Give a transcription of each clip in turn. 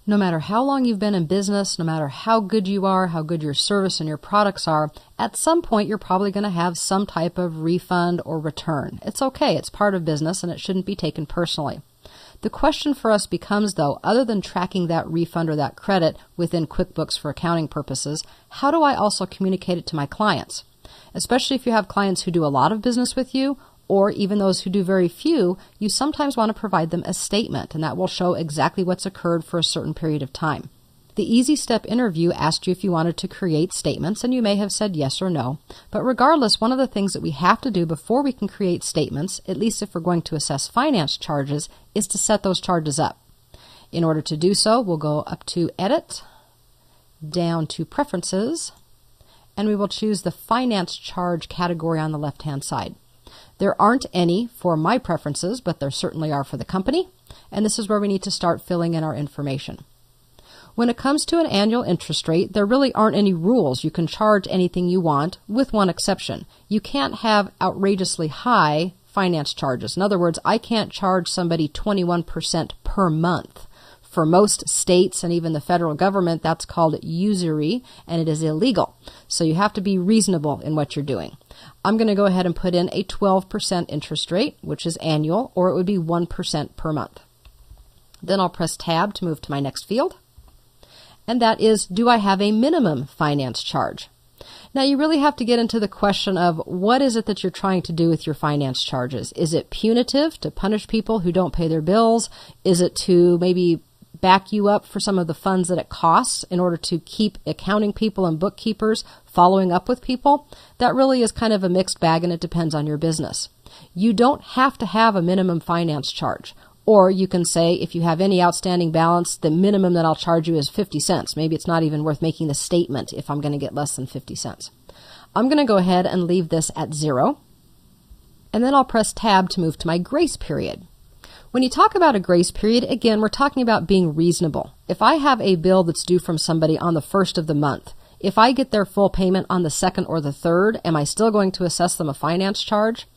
No matter how long you've been in business, no matter how good you are, how good your service and your products are, at some point you're probably going to have some type of refund or return. It's okay. It's part of business and it shouldn't be taken personally. The question for us becomes, though, other than tracking that refund or that credit within QuickBooks for accounting purposes, how do I also communicate it to my clients? Especially if you have clients who do a lot of business with you, or even those who do very few, you sometimes want to provide them a statement, and that will show exactly what's occurred for a certain period of time. The Easy Step interview asked you if you wanted to create statements, and you may have said yes or no. But regardless, one of the things that we have to do before we can create statements, at least if we're going to assess finance charges, is to set those charges up. In order to do so, we'll go up to Edit, down to Preferences, and we will choose the Finance Charge category on the left-hand side. There aren't any for my preferences, but there certainly are for the company, and this is where we need to start filling in our information. When it comes to an annual interest rate, there really aren't any rules. You can charge anything you want, with one exception. You can't have outrageously high finance charges. In other words, I can't charge somebody 21% per month. For most states and even the federal government, that's called usury, and it is illegal. So you have to be reasonable in what you're doing. I'm going to go ahead and put in a 12% interest rate, which is annual, or it would be 1% per month. Then I'll press Tab to move to my next field. And that is, do I have a minimum finance charge? Now you really have to get into the question of what is it that you're trying to do with your finance charges? Is it punitive to punish people who don't pay their bills? Is it to maybe back you up for some of the funds that it costs in order to keep accounting people and bookkeepers following up with people? That really is kind of a mixed bag, and it depends on your business. You don't have to have a minimum finance charge. Or you can say, if you have any outstanding balance, the minimum that I'll charge you is 50 cents. Maybe it's not even worth making the statement if I'm going to get less than 50 cents. I'm going to go ahead and leave this at 0. And then I'll press Tab to move to my grace period. When you talk about a grace period, again, we're talking about being reasonable. If I have a bill that's due from somebody on the 1st of the month, if I get their full payment on the 2nd or the 3rd, am I still going to assess them a finance charge?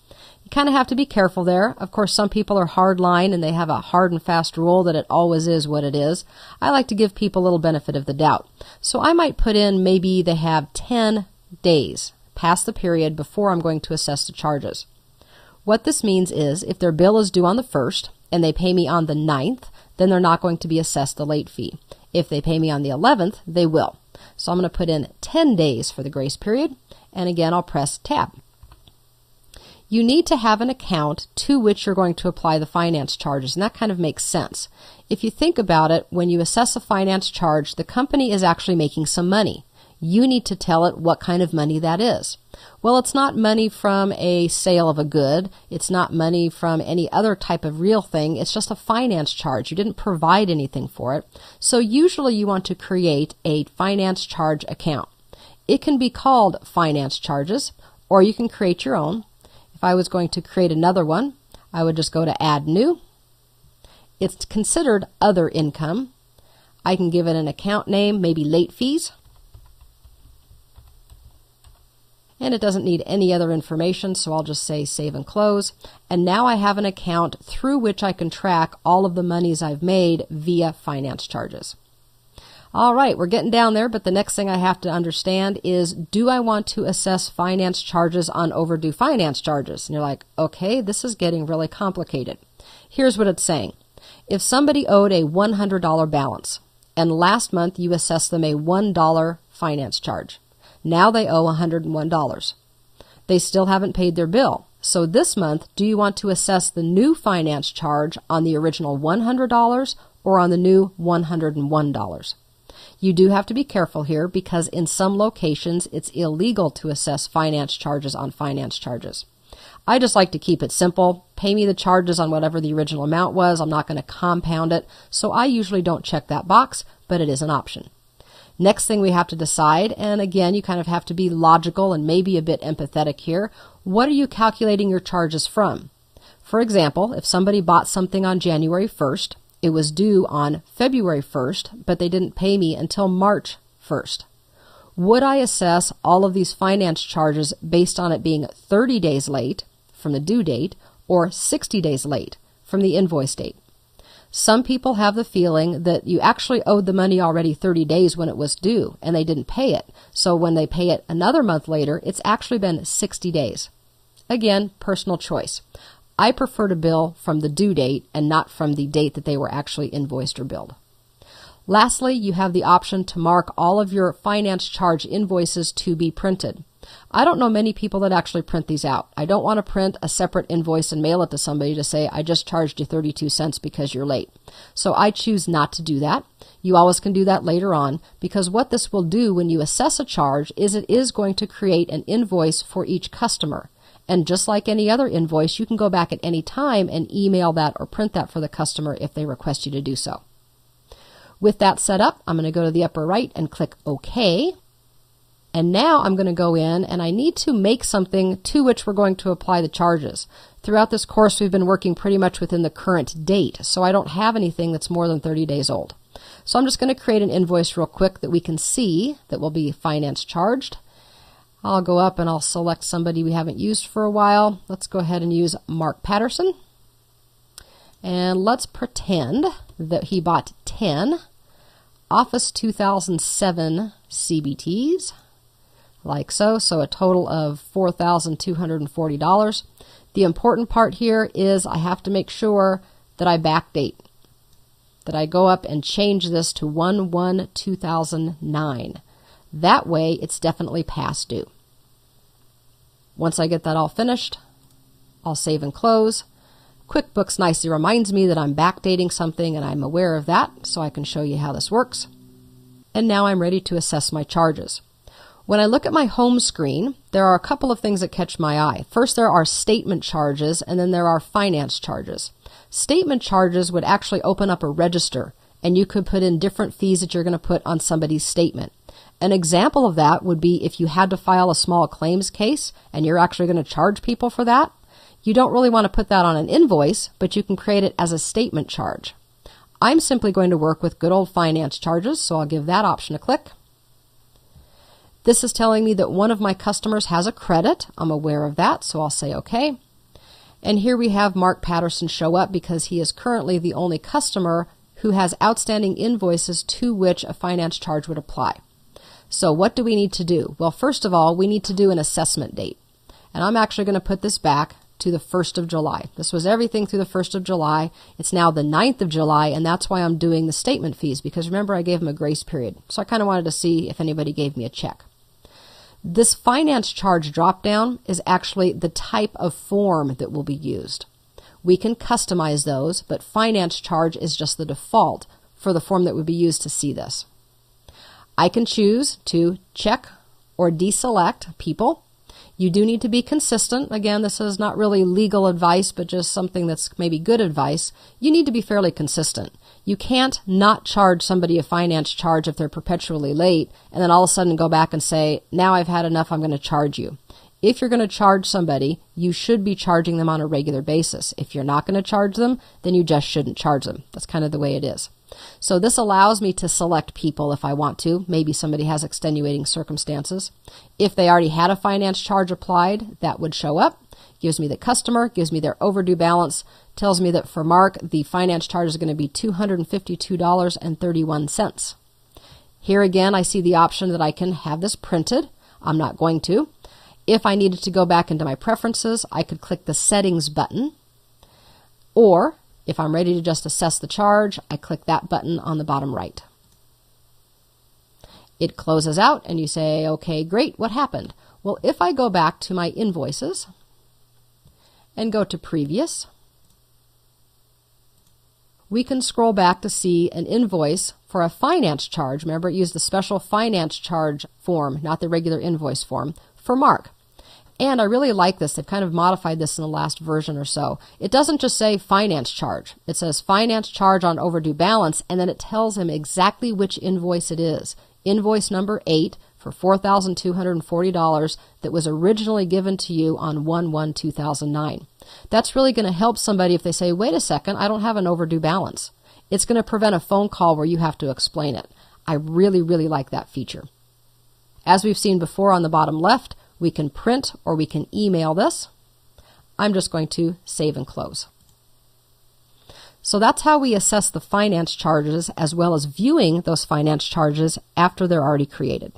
You kind of have to be careful there. Of course, some people are hard line and they have a hard and fast rule that it always is what it is. I like to give people a little benefit of the doubt. So I might put in maybe they have 10 days past the period before I'm going to assess the charges. What this means is if their bill is due on the 1st and they pay me on the 9th, then they're not going to be assessed the late fee. If they pay me on the 11th, they will. So I'm going to put in 10 days for the grace period, and again, I'll press Tab. You need to have an account to which you're going to apply the finance charges, and that kind of makes sense. If you think about it, when you assess a finance charge, the company is actually making some money. You need to tell it what kind of money that is. Well, it's not money from a sale of a good. It's not money from any other type of real thing. It's just a finance charge. You didn't provide anything for it. So usually you want to create a finance charge account. It can be called finance charges, or you can create your own. If I was going to create another one, I would just go to Add New. It's considered other income. I can give it an account name, maybe late fees. And it doesn't need any other information, so I'll just say Save and Close. And now I have an account through which I can track all of the monies I've made via finance charges. All right, we're getting down there, but the next thing I have to understand is, do I want to assess finance charges on overdue finance charges? And you're like, okay, this is getting really complicated. Here's what it's saying. If somebody owed a $100 balance, and last month you assessed them a $1 finance charge, now they owe $101. They still haven't paid their bill. So this month, do you want to assess the new finance charge on the original $100 or on the new $101? You do have to be careful here because in some locations it's illegal to assess finance charges on finance charges. I just like to keep it simple. Pay me the charges on whatever the original amount was. I'm not going to compound it. So I usually don't check that box, but it is an option. Next thing we have to decide, and again, you kind of have to be logical and maybe a bit empathetic here. What are you calculating your charges from? For example, if somebody bought something on January 1st, it was due on February 1st, but they didn't pay me until March 1st. Would I assess all of these finance charges based on it being 30 days late from the due date or 60 days late from the invoice date? Some people have the feeling that you actually owed the money already 30 days when it was due and they didn't pay it. So when they pay it another month later, it's actually been 60 days. Again, personal choice. I prefer to bill from the due date and not from the date that they were actually invoiced or billed. Lastly, you have the option to mark all of your finance charge invoices to be printed. I don't know many people that actually print these out. I don't want to print a separate invoice and mail it to somebody to say, I just charged you 32 cents because you're late. So I choose not to do that. You always can do that later on, because what this will do when you assess a charge is it is going to create an invoice for each customer. And just like any other invoice, you can go back at any time and email that or print that for the customer if they request you to do so. With that set up, I'm going to go to the upper right and click OK. And now I'm going to go in and I need to make something to which we're going to apply the charges. Throughout this course, we've been working pretty much within the current date, so I don't have anything that's more than 30 days old. So I'm just going to create an invoice real quick that we can see that will be finance charged. I'll go up and I'll select somebody we haven't used for a while. Let's go ahead and use Mark Patterson. And let's pretend that he bought 10 Office 2007 CBTs, like so. So a total of $4,240. The important part here is I have to make sure that I backdate, that I go up and change this to 1/1/2009. That way it's definitely past due. Once I get that all finished, I'll save and close. QuickBooks nicely reminds me that I'm backdating something and I'm aware of that, so I can show you how this works. And now I'm ready to assess my charges. When I look at my home screen, there are a couple of things that catch my eye. First, there are statement charges, and then there are finance charges. Statement charges would actually open up a register, and you could put in different fees that you're going to put on somebody's statement. An example of that would be if you had to file a small claims case and you're actually going to charge people for that. You don't really want to put that on an invoice, but you can create it as a statement charge. I'm simply going to work with good old finance charges, so I'll give that option a click. This is telling me that one of my customers has a credit. I'm aware of that, so I'll say OK. And here we have Mark Patterson show up because he is currently the only customer who has outstanding invoices to which a finance charge would apply. So what do we need to do? Well, first of all, we need to do an assessment date. And I'm actually going to put this back to the 1st of July. This was everything through the 1st of July. It's now the 9th of July, and that's why I'm doing the statement fees, because remember I gave them a grace period. So I kind of wanted to see if anybody gave me a check. This finance charge dropdown is actually the type of form that will be used. We can customize those, but finance charge is just the default for the form that would be used to see this. I can choose to check or deselect people. You do need to be consistent. Again, this is not really legal advice, but just something that's maybe good advice. You need to be fairly consistent. You can't not charge somebody a finance charge if they're perpetually late and then all of a sudden go back and say, now I've had enough, I'm going to charge you. If you're going to charge somebody, you should be charging them on a regular basis. If you're not going to charge them, then you just shouldn't charge them. That's kind of the way it is. So this allows me to select people if I want to. Maybe somebody has extenuating circumstances. If they already had a finance charge applied, that would show up. Gives me the customer, gives me their overdue balance, tells me that for Mark, the finance charge is going to be $252.31. Here again, I see the option that I can have this printed. I'm not going to. If I needed to go back into my preferences, I could click the settings button, or if I'm ready to just assess the charge, I click that button on the bottom right. It closes out and you say, okay, great, what happened? Well, if I go back to my invoices and go to previous, we can scroll back to see an invoice for a finance charge. Remember, it used the special finance charge form, not the regular invoice form, for Mark. And I really like this. They've kind of modified this in the last version or so. It doesn't just say finance charge. It says finance charge on overdue balance, and then it tells him exactly which invoice it is. Invoice number 8 for $4,240 that was originally given to you on 1/1/2009. That's really going to help somebody if they say, wait a second, I don't have an overdue balance. It's going to prevent a phone call where you have to explain it. I really, really like that feature. As we've seen before on the bottom left, we can print or we can email this. I'm just going to save and close. So that's how we assess the finance charges as well as viewing those finance charges after they're already created.